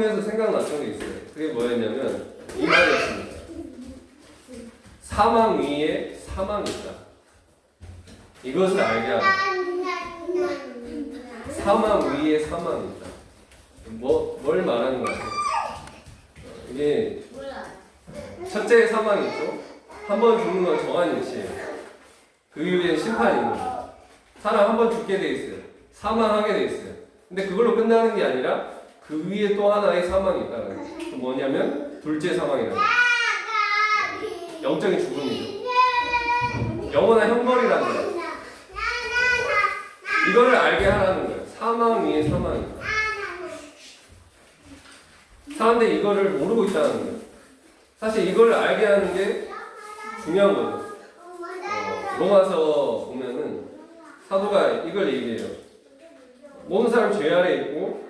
꿈에서 생각났던 게 있어요. 그게 뭐였냐면 이 말이었습니다. 사망 위에 사망이 있다. 이것을 알게 하라. 사망 위에 사망이 있다. 뭘 말하는 거야? 이게 첫째 사망이 있죠. 한 번 죽는 건 정한 일치예요. 그 이후에 심판이 있는 거예요. 사람 한 번 죽게 돼 있어요. 사망하게 돼 있어요. 근데 그걸로 끝나는 게 아니라 그 위에 또 하나의 사망이 있다는 거예요. 그 뭐냐면 둘째 사망이라는 거예요. 영적인 죽음이죠. 영원한 형벌이라는 거예요. 이거를 알게 하라는 거예요. 사망 위에 사망이다. 사람들이 이거를 모르고 있다는 거예요. 사실 이걸 알게 하는 게 중요한 거죠. 로마서 보면은 사도가 이걸 얘기해요. 모든 사람 죄 아래 있고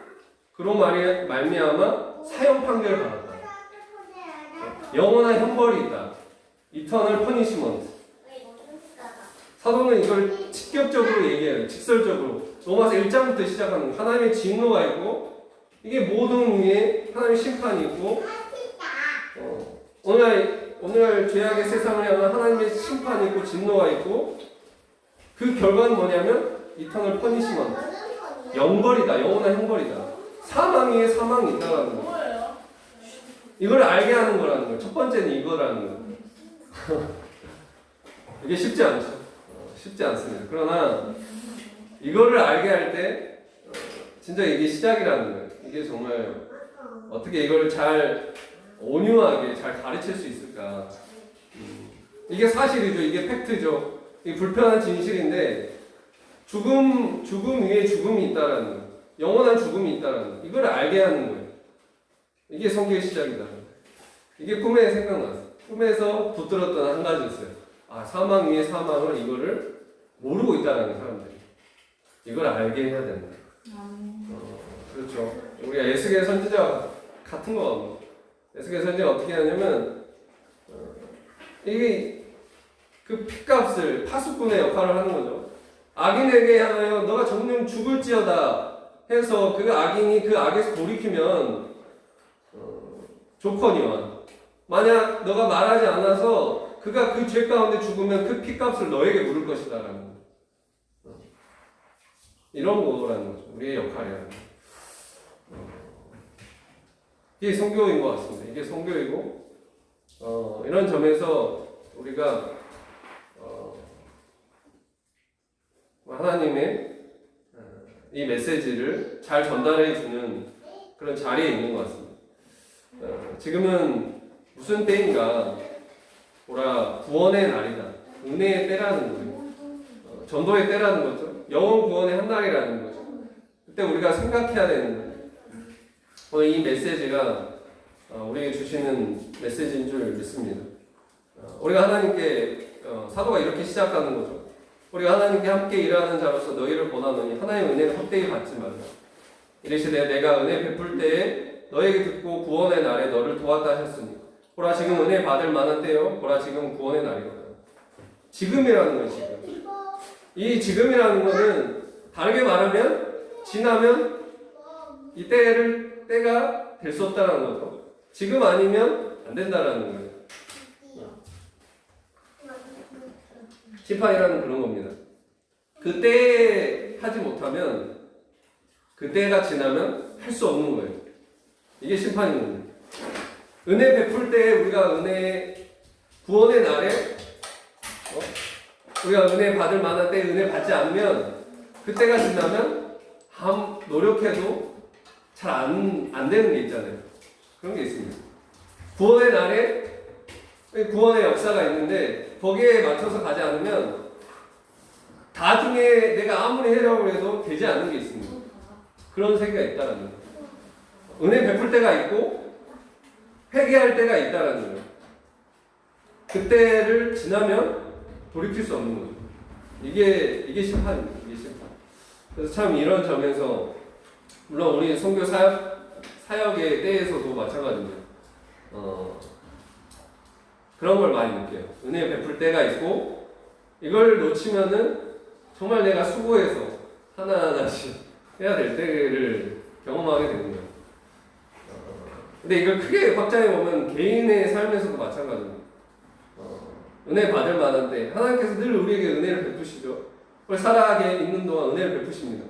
그로 말미암아 사형 판결을 받았다. 영원한 형벌이 있다. 이터널 퍼니시먼트. 사도는 이걸 직접적으로 얘기해요. 직설적으로. 로마서 1장부터 시작하는 거예요. 하나님의 진노가 있고 이게 모든 위에 하나님의 심판이 있고 오늘날 죄악의 세상을 향한 하나님의 심판이 있고 진노가 있고 그 결과는 뭐냐면 이터널 퍼니시먼트. 영벌이다. 영원한 형벌이다. 사망 위에 사망이 있다라는 거예요. 이걸 알게 하는 거라는 거예요. 첫 번째는 이거라는 거예요. 이게 쉽지 않죠. 쉽지 않습니다. 그러나 이거를 알게 할 때 진짜 이게 시작이라는 거예요. 이게 정말 어떻게 이걸 잘 온유하게 잘 가르칠 수 있을까? 이게 사실이죠. 이게 팩트죠. 이게 불편한 진실인데 죽음 위에 죽음이 있다라는 거예요. 영원한 죽음이 있다라는 거예요. 이걸 알게 하는 거예요. 이게 성경의 시작이다. 이게 꿈에 생각났어요. 꿈에서 붙들었던 한 가지였어요. 아, 사망 위에 사망을 이거를 모르고 있다라는 사람들이 이걸 알게 해야 된다. 그렇죠. 우리가 에스겔 선지자와 같은 거 같고 에스겔 선지자가 어떻게 하냐면 이게 그 핏값을 파수꾼의 역할을 하는 거죠. 악인에게 하여 너가 정령 죽을지어다 해서 그 악인이 그 악에서 돌이키면 좋거니와 만약 너가 말하지 않아서 그가 그 죄 가운데 죽으면 그 핏값을 너에게 물을 것이다라는 거. 이런 거라는 거죠. 우리의 역할이라는 거. 이게 성교인 것 같습니다. 이게 성교이고 이런 점에서 우리가 하나님의 이 메시지를 잘 전달해 주는 그런 자리에 있는 것 같습니다. 지금은 무슨 때인가? 구원의 날이다. 은혜의 때라는 거예요. 전도의 때라는 거죠. 영혼 구원의 한 날이라는 거죠. 그때 우리가 생각해야 되는 거예요. 오늘 이 메시지가 우리에게 주시는 메시지인 줄 믿습니다. 우리가 하나님께 사도가 이렇게 시작하는 거죠. 우리가 하나님께 함께 일하는 자로서 너희를 권하노니 하나님의 은혜를 헛되이 받지 말라. 이르시되 내가 은혜 베풀 때에 너에게 듣고 구원의 날에 너를 도왔다 하셨으니 보라 지금 은혜 받을 만한 때요 보라 지금 구원의 날이거든. 지금이라는 거예요. 지금. 이 지금이라는 거는 다르게 말하면 지나면 이 때가 될 수 없다는 거죠. 지금 아니면 안 된다라는 거예요. 심판이라는 그런 겁니다. 그때 하지 못하면 그때가 지나면 할 수 없는 거예요. 이게 심판인 겁니다. 은혜 베풀 때 우리가 구원의 날에 우리가 은혜 받을 만한 때 은혜 받지 않으면 그때가 지나면 노력해도 잘 안 되는 게 있잖아요. 그런 게 있습니다. 구원의 날에 구원의 역사가 있는데 거기에 맞춰서 가지 않으면 나중에 내가 아무리 하려고 해도 되지 않는 게 있습니다. 그런 세계가 있다라는 거예요. 은혜 베풀 때가 있고 회개할 때가 있다라는 거예요. 그때를 지나면 돌이킬 수 없는 거죠. 이게 심판입니다. 이게 심판. 그래서 참 이런 점에서 물론 우리 선교 사역의 때에서도 마찬가지입니다. 그런 걸 많이 느껴요. 은혜 베풀 때가 있고 이걸 놓치면은 정말 내가 수고해서 하나하나씩 해야 될 때를 경험하게 되는 거예요. 근데 이걸 크게 확장해 보면 개인의 삶에서도 마찬가지입니다. 은혜 받을 만한데 하나님께서 늘 우리에게 은혜를 베푸시죠. 우리 살아가게 있는 동안 은혜를 베푸십니다.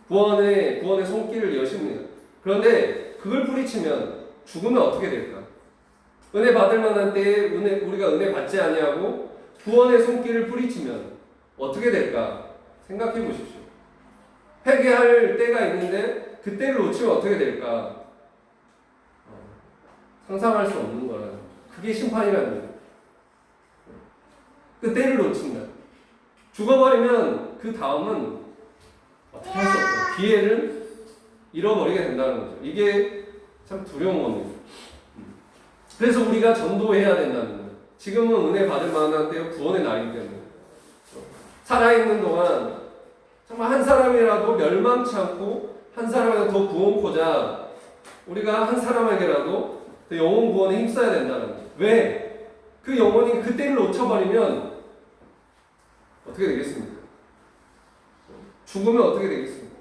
구원의 손길을 여십니다. 그런데 그걸 뿌리치면 죽으면 어떻게 될까? 은혜 받을 만한 때에 우리가 은혜 받지 아니하고 구원의 손길을 뿌리치면 어떻게 될까? 생각해 보십시오. 회개할 때가 있는데 그때를 놓치면 어떻게 될까? 상상할 수 없는 거라. 그게 심판이라는 거예요. 그때를 놓친다. 죽어버리면 그 다음은 어떻게 할 수 없어요. 기회를 잃어버리게 된다는 거죠. 이게 참 두려운 겁니다. 그래서 우리가 전도해야 된다는 거예요. 지금은 은혜 받을 만한 때요, 구원의 날이기 때문에. 살아있는 동안 정말 한 사람이라도 멸망치 않고 한 사람이라도 더 구원코자 우리가 한 사람에게라도 더 영혼 구원에 힘써야 된다는 거예요. 왜? 그 영혼이 그때를 놓쳐버리면 어떻게 되겠습니까? 죽으면 어떻게 되겠습니까?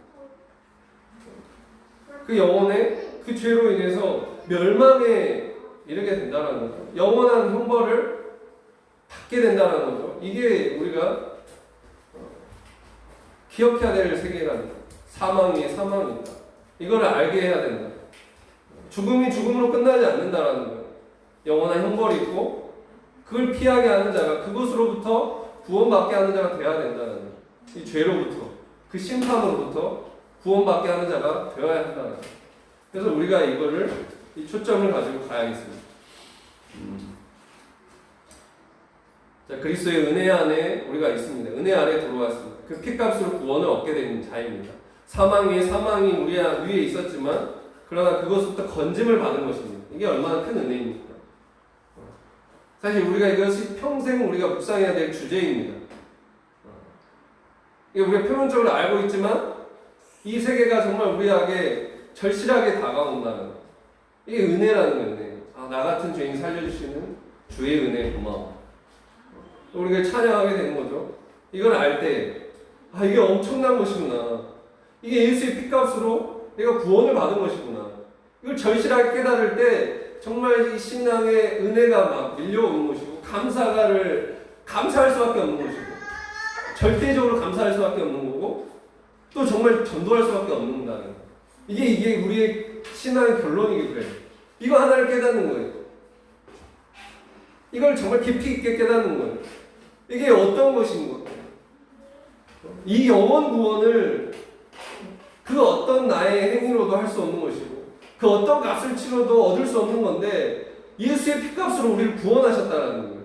그 영혼의 그 죄로 인해서 멸망에 이르게 된다는 거죠. 영원한 형벌을 받게 된다는 거죠. 이게 우리가 기억해야 될 세계라는 거예요. 사망이 사망이다. 이걸 알게 해야 된다. 죽음이 죽음으로 끝나지 않는다라는 거예요. 영원한 형벌이 있고 그걸 피하게 하는 자가 그것으로부터 구원받게 하는 자가 되어야 된다는 거예요. 이 죄로부터 그 심판으로부터 구원받게 하는 자가 되어야 한다는 거예요. 그래서 우리가 이거를 이 초점을 가지고 가야겠습니다. 자, 그리스도의 은혜 안에 우리가 있습니다. 은혜 아래 들어왔습니다. 그 피값으로 구원을 얻게 된 자입니다. 사망 위에 사망이 우리 위에 있었지만 그러나 그것부터 건짐을 받은 것입니다. 이게 얼마나 큰 은혜입니까? 사실 우리가 이것이 평생 우리가 묵상해야 될 주제입니다. 이게 우리가 표면적으로 알고 있지만 이 세계가 정말 우리에게 절실하게 다가온다는 것. 이게 은혜라는 거예요. 은혜. 나 같은 죄인 살려주시는 주의 은혜 고마워. 우리가 찬양하게 되는 거죠. 이걸 알 때 이게 엄청난 것이구나. 이게 예수의 피값으로 내가 구원을 받은 것이구나. 이걸 절실하게 깨달을 때 정말 이 신앙의 은혜가 막 밀려오는 것이고 감사할 수밖에 없는 것이고 절대적으로 감사할 수밖에 없는 거고 또 정말 전도할 수밖에 없는다는 거예요. 이게 우리의 신앙의 결론이기 때문에 이거 하나를 깨닫는 거예요. 이걸 정말 깊이 있게 깨닫는 거예요. 이게 어떤 것인가? 이 영원 구원을 그 어떤 나의 행위로도 할 수 없는 것이고 그 어떤 값을 치러도 얻을 수 없는 건데 예수의 피값으로 우리를 구원하셨다는 거예요.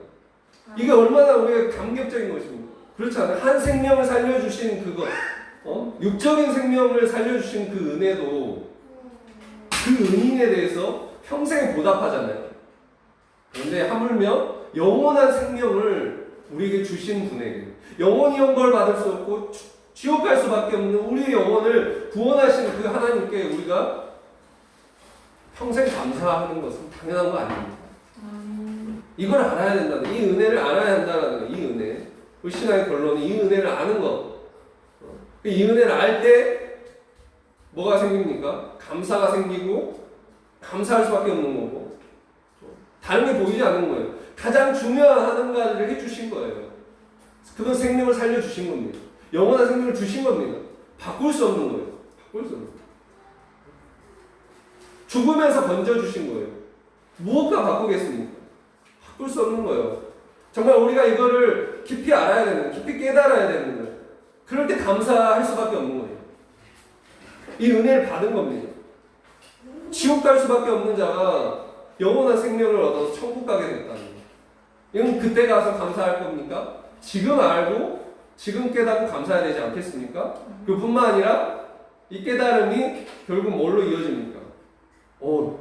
이게 얼마나 우리가 감격적인 것입니까? 그렇지 않아요? 한 생명을 살려주신 그것, 육적인 생명을 살려주신 그 은혜도 그 은인에 대해서 평생 보답하잖아요. 그런데 하물며 영원한 생명을 우리에게 주신 분에게 영원히 형벌 받을 수 없고 지옥 갈 수밖에 없는 우리의 영혼을 구원하신 그 하나님께 우리가 평생 감사하는 것은 당연한 거 아닙니다. 이걸 알아야 된다는, 이 은혜를 알아야 한다는 거예요. 이 은혜. 우리 신앙의 결론은 이 은혜를 아는 것. 이 은혜를 알 때 뭐가 생깁니까? 감사가 생기고 감사할 수밖에 없는 거고 다른 게 보이지 않는 거예요. 가장 중요한 한 가지를 해주신 거예요. 그건 생명을 살려주신 겁니다. 영원한 생명을 주신 겁니다. 바꿀 수 없는 거예요. 바꿀 수 없는 거예요. 죽으면서 건져주신 거예요. 무엇과 바꾸겠습니까? 바꿀 수 없는 거예요. 정말 우리가 이거를 깊이 알아야 되는 거예요. 깊이 깨달아야 되는 거예요. 그럴 때 감사할 수밖에 없는 거예요. 이 은혜를 받은 겁니다. 지옥 갈 수밖에 없는 자가 영원한 생명을 얻어서 천국 가게 됐다는 거예요. 이건 그때 가서 감사할 겁니까? 지금 알고 지금 깨닫고 감사해야 되지 않겠습니까? 그뿐만 아니라 이 깨달음이 결국 뭘로 이어집니까?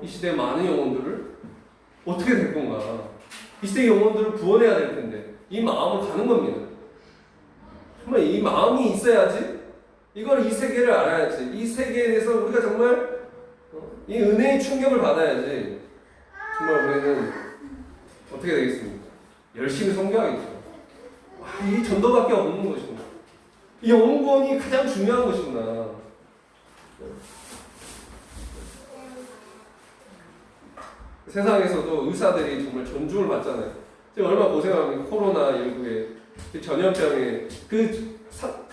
이 시대의 많은 영혼들을 어떻게 될 건가? 이 시대의 영혼들을 구원해야 될 텐데 이 마음을 가는 겁니다. 정말 이 마음이 있어야지 이걸 이 세계를 알아야지 이 세계에 대해서 우리가 정말 이 은혜의 충격을 받아야지 정말 우리는 어떻게 되겠습니까? 열심히 섬겨야겠죠. 이 전도밖에 없는 것이구나. 이 영혼구원이 가장 중요한 것이구나. 세상에서도 의사들이 정말 존중을 받잖아요. 지금 얼마나 고생합니까? 코로나19에 그 전염병에 그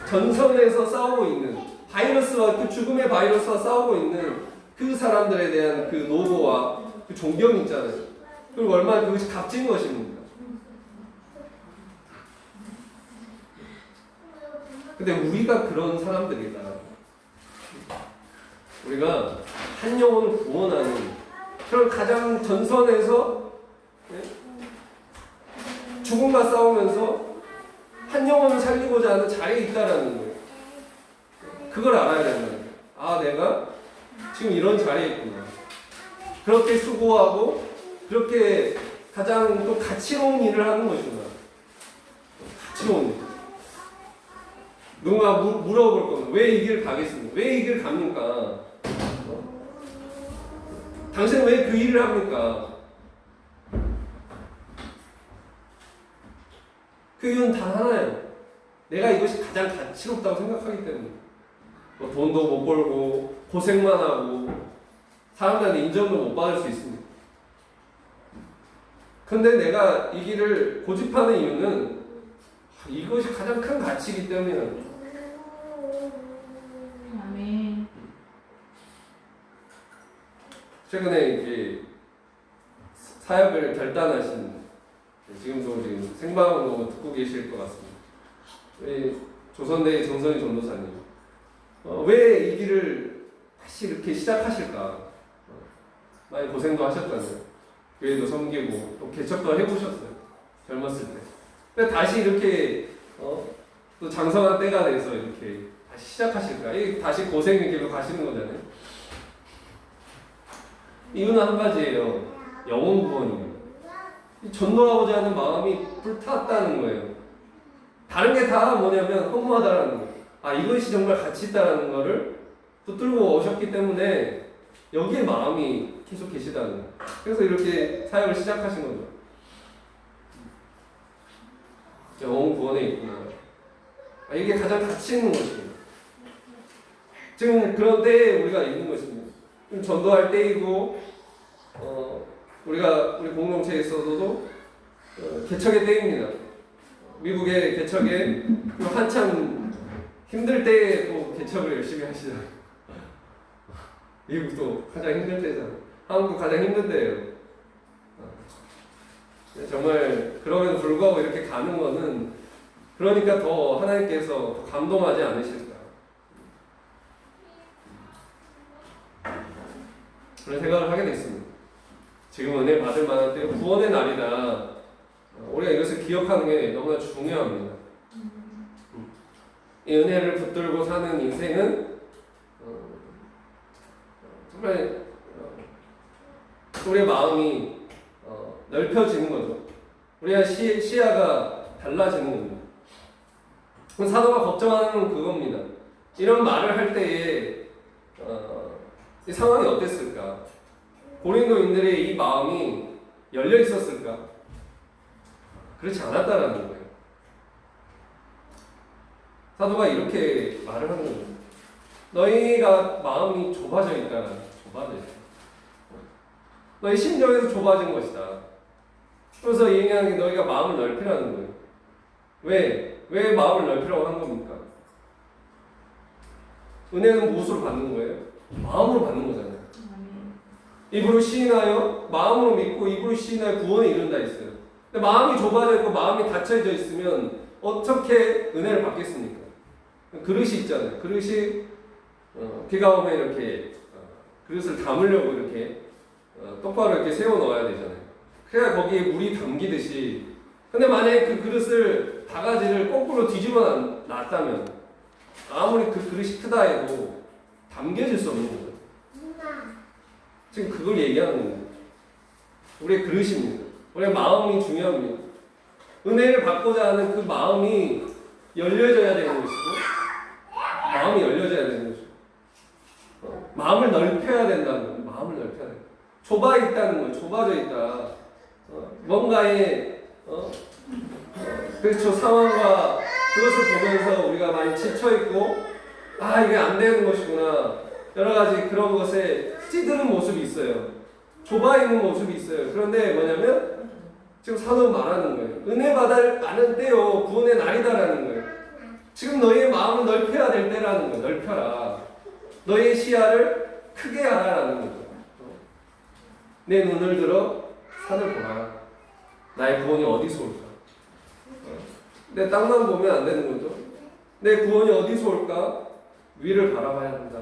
전선에서 싸우고 있는 바이러스와 그 죽음의 바이러스와 싸우고 있는 그 사람들에 대한 그 노고와 그 존경이 있잖아요. 그리고 얼마나 그것이 값진 것입니까? 근데 우리가 그런 사람들이다. 우리가 한 영혼을 구원하는 그런 가장 전선에서 죽음과 싸우면서 한 영혼을 살리고자 하는 자리에 있다라는 거예요. 그걸 알아야 된다는 거예요. 아, 내가 지금 이런 자리에 있구나. 그렇게 수고하고 그렇게 가장 또 가치로운 일을 하는 것이구나. 가치로운 일. 누군가 물어볼 거면 왜 이 길 가겠습니까? 왜 이 길 갑니까? 당신은 왜 그 일을 합니까? 그 이유는 단 하나예요. 내가 이것이 가장 가치롭다고 생각하기 때문에. 뭐 돈도 못 벌고 고생만 하고 사람들한테 인정도 못 받을 수 있습니다. 근데 내가 이 길을 고집하는 이유는 이것이 가장 큰 가치이기 때문이에요. 아멘. 최근에 이제 사역을 결단하신 지금도 지금 생방으로 듣고 계실 것 같습니다. 조선대의 정선희 전도사님, 왜 이 길을 다시 이렇게 시작하실까? 많이 고생도 하셨잖아요. 교회도 섬기고 또 개척도 해보셨어요. 젊었을 때. 근데 다시 이렇게 또 장성한 때가 돼서 이렇게 다시 시작하실까? 다시 고생의 길로 가시는 거잖아요. 이유는 한 가지예요. 영혼 구원이에요. 전도하고자 하는 마음이 불탔다는 거예요. 다른 게 다 뭐냐면 허무하다라는 거예요. 아, 이것이 정말 가치 있다라는 거를 붙들고 오셨기 때문에 여기에 마음이 계속 계시다는 거예요. 그래서 이렇게 사역을 시작하신 거죠. 영혼 구원에 있구나. 아, 이게 가장 가치 있는 것입니다. 지금 그런 때에 우리가 있는 것입니다. 좀 전도할 때이고, 우리 공동체에서도 개척의 때입니다. 미국의 개척에 한참 힘들 때에 또 개척을 열심히 하시잖아요. 미국도 가장 힘들 때잖아요. 한국도 가장 힘든 때예요. 정말 그럼에도 불구하고 이렇게 가는 거는 그러니까 더 하나님께서 감동하지 않으실까 그런 생각을 하게 됐습니다. 지금 은혜 받을 만한 때 구원의 날이다. 우리가 이것을 기억하는 게 너무나 중요합니다. 이 은혜를 붙들고 사는 인생은 정말 우리의 마음이 넓혀지는 거죠. 우리가 시야가 달라지는 겁니다. 사도가 걱정하는 건 그겁니다. 이런 말을 할 때에 이 상황이 어땠을까? 고린도인들의 이 마음이 열려 있었을까? 그렇지 않았다라는 거예요. 사도가 이렇게 말을 하는 거예요. 너희가 마음이 좁아져 있다. 좁아져 있다. 너희 심령에서 좁아진 것이다. 그래서 얘기하는 게 너희가 마음을 넓히라는 거예요. 왜 마음을 넓히라고 하는 겁니까? 은혜는 무엇으로 받는 거예요? 마음으로 받는 거잖아요. 입으로 시인하여 마음으로 믿고 입으로 시인하여 구원에 이른다 했어요. 근데 마음이 좁아져 있고 마음이 닫혀져 있으면 어떻게 은혜를 받겠습니까? 그릇이 있잖아요. 그릇이 비가 오면 이렇게 그릇을 담으려고 이렇게 똑바로 이렇게 세워 넣어야 되잖아요. 그래야 거기에 물이 담기듯이. 근데 만약에 그 그릇을 바가지를 거꾸로 뒤집어 놨다면 아무리 그 그릇이 크다 해도 담겨질 수 없는 거죠. 지금 그걸 얘기하는 거예요. 우리의 그릇입니다. 우리의 마음이 중요합니다. 은혜를 받고자 하는 그 마음이 열려져야 되는 것이고, 마음이 열려져야 되는 것이고, 마음을 넓혀야 된다는 거예요. 마음을 넓혀야 된다. 좁아 있다는 거예요. 좁아져 있다. 뭔가에 그렇죠. 상황과 그것을 보면서 우리가 많이 지쳐있고, 아, 이게 안 되는 것이구나. 여러 가지 그런 것에 찌드는 모습이 있어요. 좁아 있는 모습이 있어요. 그런데 뭐냐면 지금 사도는 말하는 거예요. 은혜 받을 아는 때요 구원의 날이다라는 거예요. 지금 너희의 마음을 넓혀야 될 때라는 거예요. 넓혀라. 너희의 시야를 크게 하라라는 거죠. 내 눈을 들어 산을 보라. 나의 구원이 어디서 올까? 내 땅만 보면 안 되는 거죠. 내 구원이 어디서 올까? 위를 바라봐야 한다.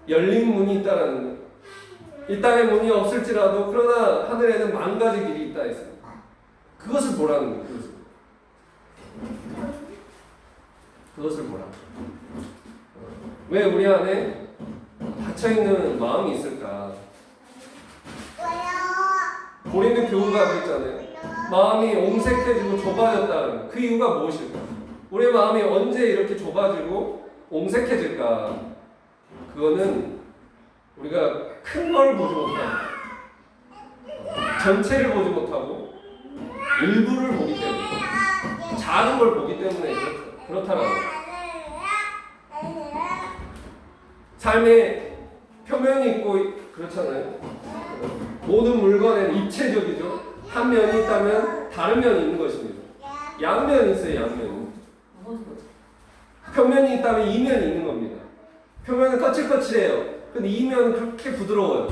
열린 문이 있다라는 거예요. 이 땅에 문이 없을지라도 그러나 하늘에는 만 가지 길이 있다 했습니다. 그것을 보라는 거예요. 그것을 보라. 왜 우리 안에 닫혀있는 마음이 있을까? 고린도 교우가 그랬잖아요. 마음이 옹색해지고 좁아졌다는 그 이유가 무엇일까? 우리의 마음이 언제 이렇게 좁아지고 옹색해질까? 그거는 우리가 큰 걸 보지 못하고 전체를 보지 못하고 일부를 보기 때문에 작은 걸 보기 때문에 그렇다는 거예요. 삶의 표면이 있고 그렇잖아요. 모든 물건에는 입체적이죠. 한 면이 있다면 다른 면이 있는 것입니다. 양면이 있어요. 양면이. 표면이 있다면 이면이 있는 겁니다. 표면은 거칠거칠해요. 근데 이면은 그렇게 부드러워요.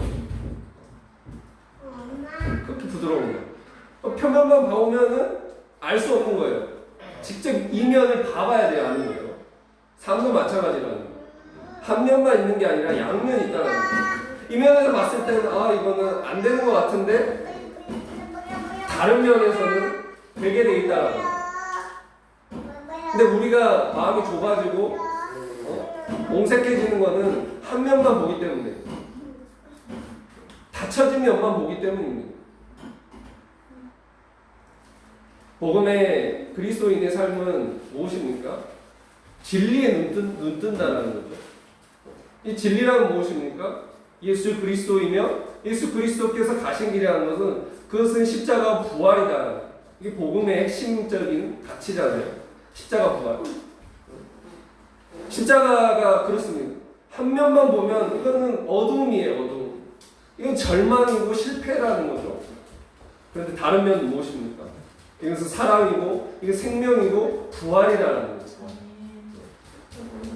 그렇게 부드러운 거예요. 표면만 보면은 알 수 없는 거예요. 직접 이면을 봐봐야 돼요. 아는 거예요. 삶도 마찬가지라는 거예요. 한 면만 있는 게 아니라 양면이 있다는 거예요. 이면에서 봤을 때는 아 이거는 안 되는 것 같은데 다른 면에서는 되게 돼 있다는 거예요. 근데 우리가 마음이 좁아지고 옹색해지는 거는 한 면만 보기 때문에 닫혀진 면만 보기 때문입니다. 복음의 그리스도인의 삶은 무엇입니까? 진리에 눈 뜬다는 거죠. 이 진리란 무엇입니까? 예수 그리스도이며 예수 그리스도께서 가신 길이라는 것은 그것은 십자가 부활이다. 이게 복음의 핵심적인 가치잖아요. 십자가 부활. 십자가가 그렇습니다. 한 면만 보면 이거는 어둠이에요. 어둠. 이건 절망이고 실패라는 거죠. 그런데 다른 면은 무엇입니까? 이것은 사랑이고 이게 생명이고 부활이라는 거죠.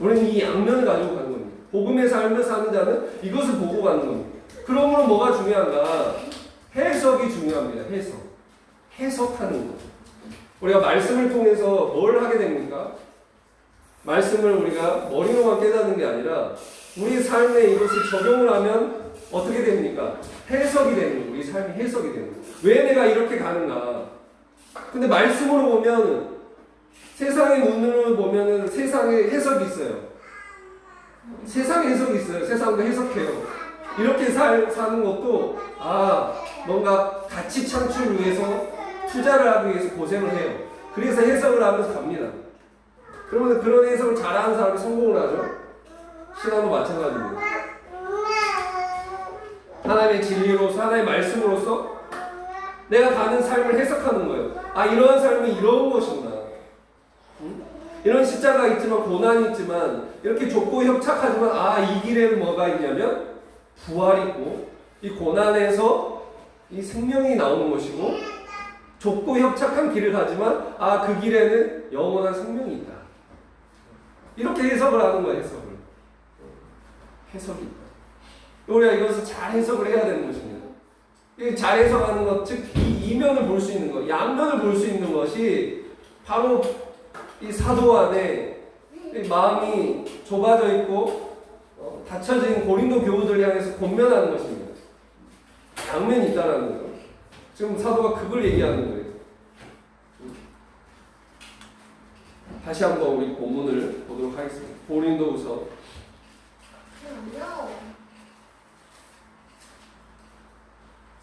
우리는 이 양면을 가지고 가는 겁니다. 복음의 삶을 사는 자는 이것을 보고 가는 겁니다. 그러므로 뭐가 중요한가? 해석이 중요합니다. 해석하는 것. 우리가 말씀을 통해서 뭘 하게 됩니까? 말씀을 우리가 머리로만 깨닫는 게 아니라 우리 삶에 이것을 적용을 하면 어떻게 됩니까? 해석이 되는 거예요. 우리 삶이 해석이 되는 거예요. 왜 내가 이렇게 가는가? 근데 말씀으로 보면 세상의 눈으로 보면 세상에 해석이 있어요. 세상에 해석이 있어요. 세상도 해석해요. 이렇게 사는 것도 뭔가 가치 창출을 위해서 투자를 하기 위해서 고생을 해요. 그래서 해석을 하면서 갑니다. 그러면 그런 해석을 잘하는 사람이 성공을 하죠. 신앙도 마찬가지입니다. 하나님의 진리로서 하나님의 말씀으로서 내가 가는 삶을 해석하는 거예요. 이러한 삶은 이런 것이구나. 이런 십자가 있지만 고난이 있지만 이렇게 좁고 협착하지만 이 길에는 뭐가 있냐면 부활이 있고 이 고난에서 이 생명이 나오는 것이고 좁고 협착한 길을 가지만 그 길에는 영원한 생명이 있다. 이렇게 해석을 하는 거예요. 해석이 있다. 우리가 이것을 잘 해석을 해야 되는 것입니다. 잘 해석하는 것, 즉 이면을 볼 수 있는 것, 양면을 볼 수 있는 것이 바로 이 사도 안에 마음이 좁아져 있고 닫혀진 고린도 교우들 향해서 권면하는 것입니다. 양면이 있다는 거죠. 지금 사도가 그걸 얘기하는 거예요. 다시 한번 우리 본문을 보도록 하겠습니다. 고린도후서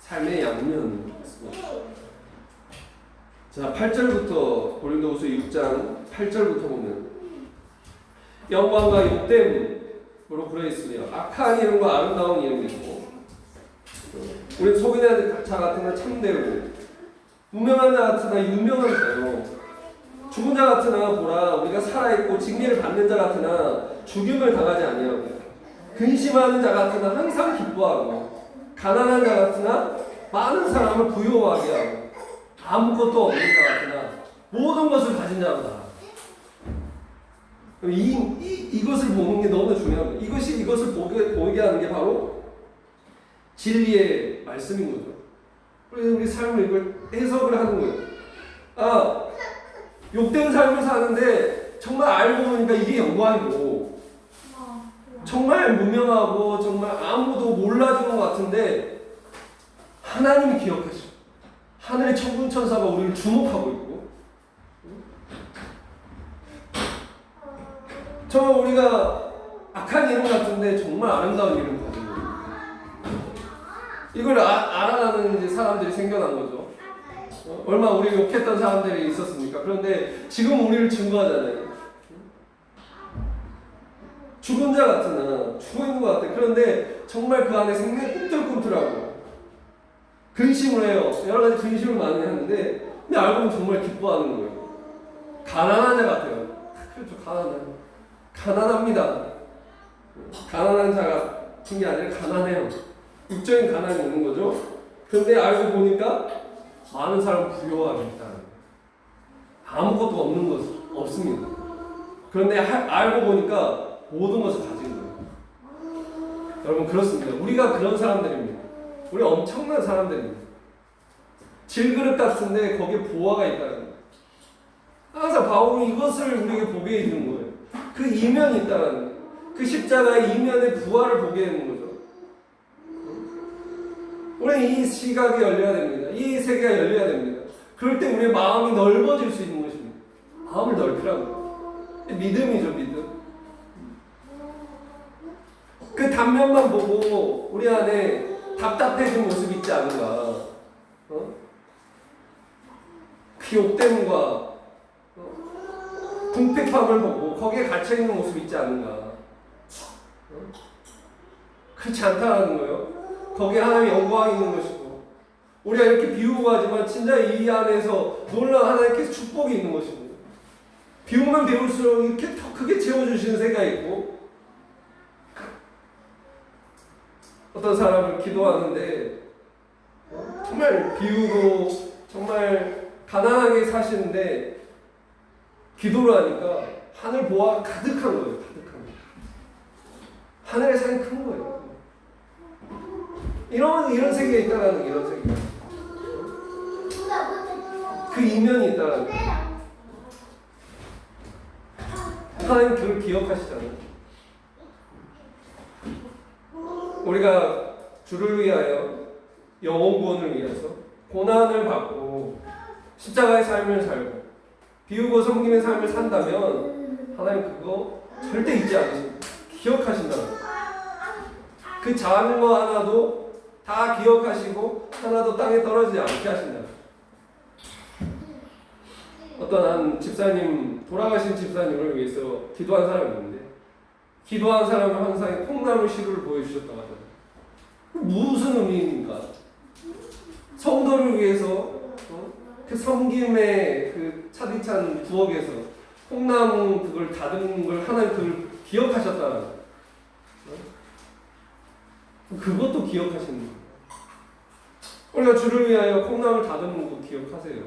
3의 양면. 자, 8절부터 고린도후서 6장 8절부터 보면 영광과 욕됨으로 그려 있으며 악한 이름과 아름다운 이름이 있고 우리 속이는 자 같으나 참되고 무명한 자 같으나 유명한 자요 죽은 자 같으나 보라 우리가 살아있고 징계를 받는 자 같으나 죽임을 당하지 아니하고 근심하는 자 같으나 항상 기뻐하고 가난한 자 같으나 많은 사람을 부유하게 하고 아무것도 없는 자 같으나 모든 것을 가진 자로다. 이것을 보는 게 너무 중요합니다. 이것을 보게 하는 게 바로 진리의 말씀인 거죠. 그래서 우리 삶을 이걸 해석을 하는 거예요. 아, 욕된 삶을 사는데 정말 알고 보니까 이게 영광이고 정말 무명하고 정말 아무도 몰라주는 것 같은데 하나님이 기억하시고 하늘의 천군천사가 우리를 주목하고 있고 정말 우리가 악한 이름 같은데 정말 아름다운 이름 가지고 이걸 알아가는 이제 사람들이 생겨난 거죠. 얼마 우리를 욕했던 사람들이 있었습니까? 그런데 지금 우리를 증거하잖아요. 죽은 자 같으나 죽어 있는 것 같아. 그런데 정말 그 안에 생명이 꿈틀꿈틀하고 근심을 해요. 여러 가지 근심을 많이 하는데 근데 알고 보면 정말 기뻐하는 거예요. 가난한 자 같아요. 그렇죠. 가난합니다. 가난한 자 같은 게 아니라 가난해요. 육적인 가난이 있는 거죠. 그런데 알고 보니까 많은 사람은 부유하게 있다는 거예요. 아무것도 없는 것 없습니다. 그런데 알고 보니까 모든 것을 가진 거예요. 여러분 그렇습니다. 우리가 그런 사람들입니다. 우리 엄청난 사람들입니다. 질그릇 같은데 거기에 보화가 있다는 거예요. 항상 바울은 이것을 우리에게 보게 해주는 거예요. 그 이면이 있다는 거예요. 그 십자가의 이면의 부활을 보게 해주는 거죠. 우리는 이 시각이 열려야 됩니다. 이 세계가 열려야 됩니다. 그럴 때 우리의 마음이 넓어질 수 있는 것입니다. 마음을 넓히라고. 믿음이죠, 믿음. 그 단면만 보고 우리 안에 답답해진 모습이 있지 않은가. 그 욕됨과 궁핍함을 보고 거기에 갇혀있는 모습이 있지 않은가. 그렇지 않다는 거예요. 거기에 하나님의 영광이 있는 것이고 우리가 이렇게 비우고 하지만 진짜 이 안에서 놀라운 하나님께서 축복이 있는 것입니다. 비우면 비울수록 이렇게 더 크게 채워주시는 새가 있고 어떤 사람을 기도하는데 정말 비우고 정말 가난하게 사시는데 기도를 하니까 하늘 보화가 가득한 거예요. 가득한 거예요. 하늘의 산이 큰 거예요. 이런 세계에 있다라는 게 이런 세계. 그 이면이 있다라는 게. 하나님 그걸 기억하시잖아요. 우리가 주를 위하여 영혼 구원을 위해서 고난을 받고 십자가의 삶을 살고 비우고 섬김의 삶을 산다면 하나님 그거 절대 잊지 않으십니다. 기억하신다는 거예요. 그 작은 거 하나도 다 기억하시고 하나도 땅에 떨어지지 않게 하신다. 어떤 한 집사님, 돌아가신 집사님을 위해서 기도한 사람이 있는데 기도한 사람을 항상 콩나물 시루를 보여주셨다고 하잖아요. 무슨 의미입니까? 성도를 위해서 그 섬김의 그 차디찬 부엌에서 콩나물 그걸 다듬는 걸 하나님 그걸 기억하셨다는 거예요. 그것도 기억하시는 거예요. 우리가 주를 위하여 콩나물 다듬는 거 기억하세요.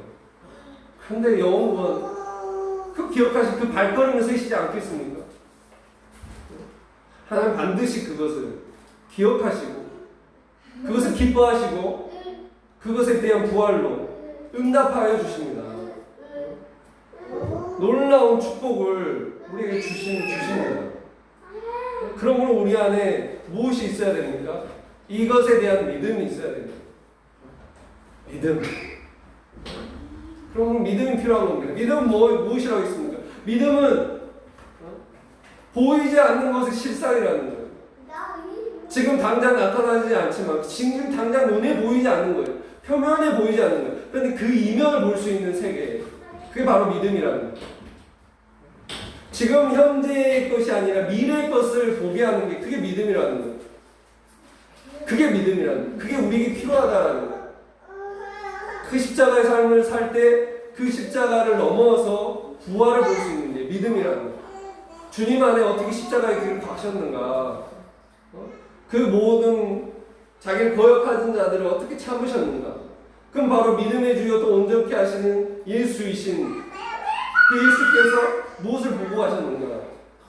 그런데 영혼은 그 기억하신 그 발걸음을 세시지 않겠습니까? 하나님 반드시 그것을 기억하시고 그것을 기뻐하시고 그것에 대한 부활로 응답하여 주십니다. 놀라운 축복을 우리에게 주십니다. 그러므로 우리 안에 무엇이 있어야 됩니까? 이것에 대한 믿음이 있어야 됩니다. 믿음. 그럼 믿음이 필요한 겁니다. 믿음은 무엇이라고 했습니까? 믿음은 보이지 않는 것의 실상이라는 거예요. 지금 당장 나타나지 않지만 지금 당장 눈에 보이지 않는 거예요. 표면에 보이지 않는 거예요. 그런데 그 이면을 볼 수 있는 세계, 그게 바로 믿음이라는 거예요. 지금 현재의 것이 아니라 미래의 것을 보게 하는 게 그게 믿음이라는 거예요. 그게 믿음이라는 거예요. 그게 우리에게 필요하다는 거예요. 그 십자가의 삶을 살 때 그 십자가를 넘어서 부활을 볼 수 있는 게 믿음이라는 거예요. 주님 안에 어떻게 십자가의 길을 가셨는가, 그 모든 자기를 거역하는 자들을 어떻게 참으셨는가? 그럼 바로 믿음의 주여 또 온전케 하시는 예수이신 그 예수께서 무엇을 보고 하셨는가?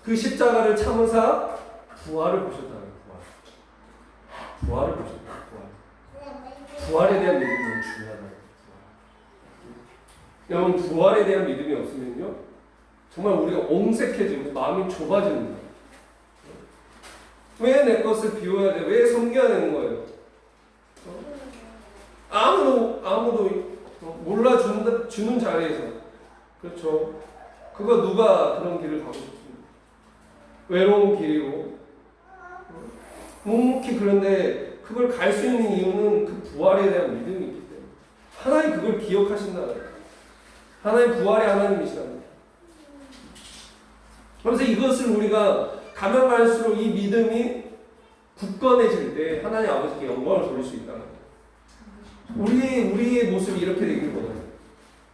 그 십자가를 참으사 부활을 보셨다는 거예요. 부활을 보셨다. 부활에 대한 믿음이 너무 중요하다. 여러분, 부활에 대한 믿음이 없으면요, 정말 우리가 옹색해지고 마음이 좁아집니다. 왜 내 것을 비워야 돼? 왜 섬겨야 되는 거예요? 아무도 몰라주는 자리에서, 그렇죠? 그거 누가 그런 길을 가고 싶습니까? 외로운 길이고 묵묵히. 그런데 그걸 갈 수 있는 이유는 그 부활에 대한 믿음이 있기 때문에. 하나님 그걸 기억하신다. 하나님 부활의 하나님이시다. 그래서 이것을 우리가 가면 갈수록 이 믿음이 굳건해질 때 하나님 아버지께 영광을 돌릴 수 있다. 우리의 모습이 이렇게 되길 원해요.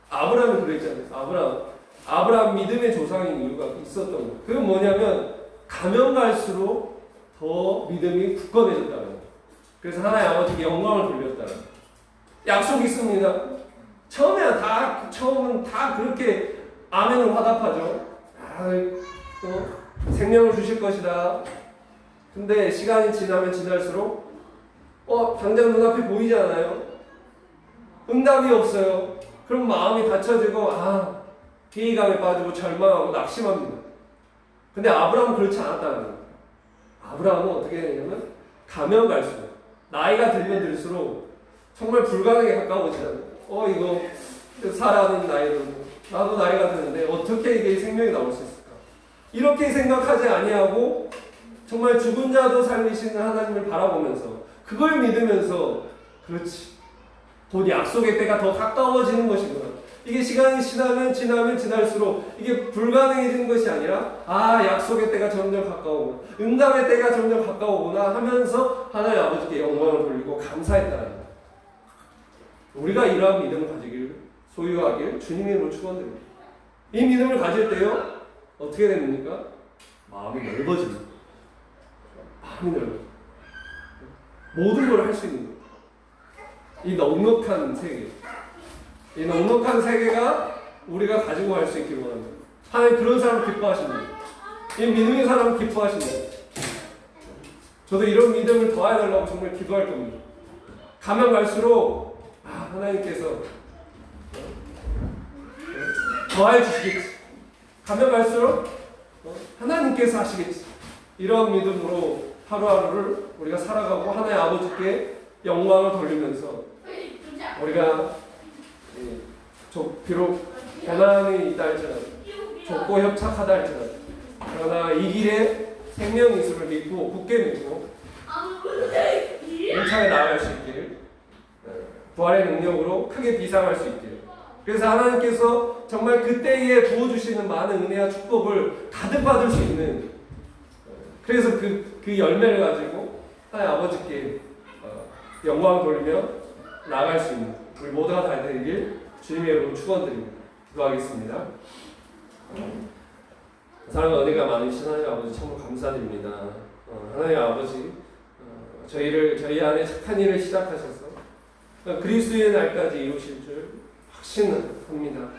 아브라함이 그랬잖아요. 아브라함 믿음의 조상인 이유가 있었던 거예요. 그건 뭐냐면 가면 갈수록 더 믿음이 굳건해졌다는 거예요. 그래서 하나님 아버지께 영광을 돌렸다는 거예요. 약속이 있습니다. 처음은 다 그렇게 아멘을 화답하죠. 생명을 주실 것이다. 근데 시간이 지나면 지날수록 당장 눈앞에 보이지 않아요? 응답이 없어요. 그럼 마음이 닫혀지고 회의감에 빠지고 절망하고 낙심합니다. 근데 아브라함은 그렇지 않았다는 거예요. 아브라함은 어떻게 되냐면 가면 갈수록, 나이가 들면 들수록 정말 불가능에 가까워지잖아요. 이거 살아가는 나이도 나도 나이가 드는데 어떻게 이게 생명이 나올 수 있을까? 이렇게 생각하지 아니하고 정말 죽은 자도 살리시는 하나님을 바라보면서 그걸 믿으면서, 그렇지, 곧 약속의 때가 더 가까워지는 것이구나. 이게 시간이 지나면 지날수록 이게 불가능해지는 것이 아니라 약속의 때가 점점 가까우구나, 응답의 때가 점점 가까우구나 하면서 하나님 아버지께 영광을 돌리고 감사했다는 거예요. 우리가 이러한 믿음을 가지길, 소유하길 주님의 이름으로 축원드립니다. 이 믿음을 가질 때요, 어떻게 됩니까? 마음이 넓어집니다. 마음이 넓어집니다. 모든 걸 할 수 있는 거예요. 이 넉넉한 세계, 이 넉넉한 세계가 우리가 가지고 갈 수 있기를 원합니다. 하나님 그런 사람을 기뻐하십니다. 이 믿음의 사람을 기뻐하십니다. 저도 이런 믿음을 더해달라고 정말 기도할 겁니다. 가면 갈수록 하나님께서 더해 주시겠지. 가면 갈수록 하나님께서 하시겠지. 이런 믿음으로 하루하루를 우리가 살아가고 하나님 아버지께 영광을 돌리면서 우리가 비록 고난이 있다 할지라도, 좁고 협착하다 할지라도, 그러나 이 길에 생명이 있음을 믿고 굳게 믿고 힘차게 나아갈 수 있기를, 부활의 능력으로 크게 비상할 수 있기를. 그래서 하나님께서 정말 그때에 부어주시는 많은 은혜와 축복을 가득 받을 수 있는, 그래서 그 열매를 가지고 하나님 아버지께 영광을 돌리며 나아갈 수 있는 우리 모두가 다 되길 주님의 이름으로 축원드립니다. 기도하겠습니다. 사랑과 은혜가 많으신 하나님 아버지 참으로 감사드립니다. 하나님 아버지, 저희 안에 착한 일을 시작하셔서 그리스도의 날까지 이루실 줄 확신합니다.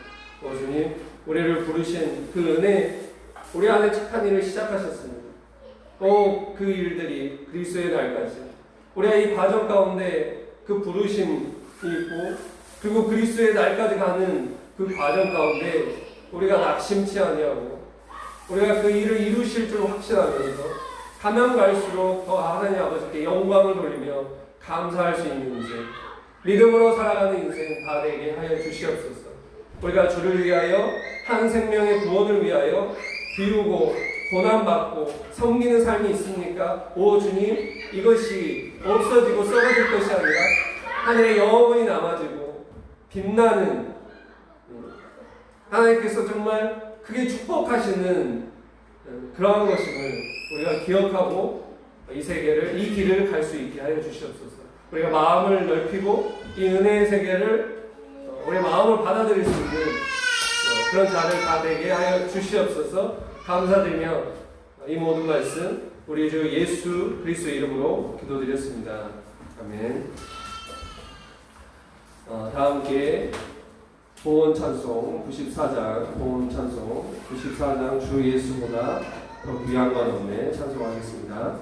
주님, 우리를 부르신 그 은혜, 우리 안에 착한 일을 시작하셨습니다. 그 일들이 그리스도의 날까지, 우리가 이 과정 가운데 그 부르심이 있고, 그리고 그리스도의 날까지 가는 그 과정 가운데 우리가 낙심치 아니하고 우리가 그 일을 이루실 줄 확신하면서 가면 갈수록 더 하나님 아버지께 영광을 돌리며 감사할 수 있는 인생, 믿음으로 살아가는 인생 다 되게 하여 주시옵소서. 우리가 주를 위하여, 한 생명의 구원을 위하여 비우고 고난받고 섬기는 삶이 있습니까? 오 주님, 이것이 없어지고 썩어질 것이 아니라 하늘에 영원히 남아지고 빛나는, 하나님께서 정말 크게 축복하시는 그러한 것임을 우리가 기억하고 이 세계를, 이 길을 갈 수 있게 하여 주시옵소서. 우리가 마음을 넓히고 이 은혜의 세계를, 우리 마음을 받아들일 수 있는 그런 자를 다 되게 하여 주시옵소서. 감사드리며 이 모든 말씀 우리 주 예수 그리스도의 이름으로 기도드렸습니다. 아멘. 다음 게 보온 찬송 94장, 보온 찬송 94장 주 예수보다 더 귀한 건 없네 찬송하겠습니다.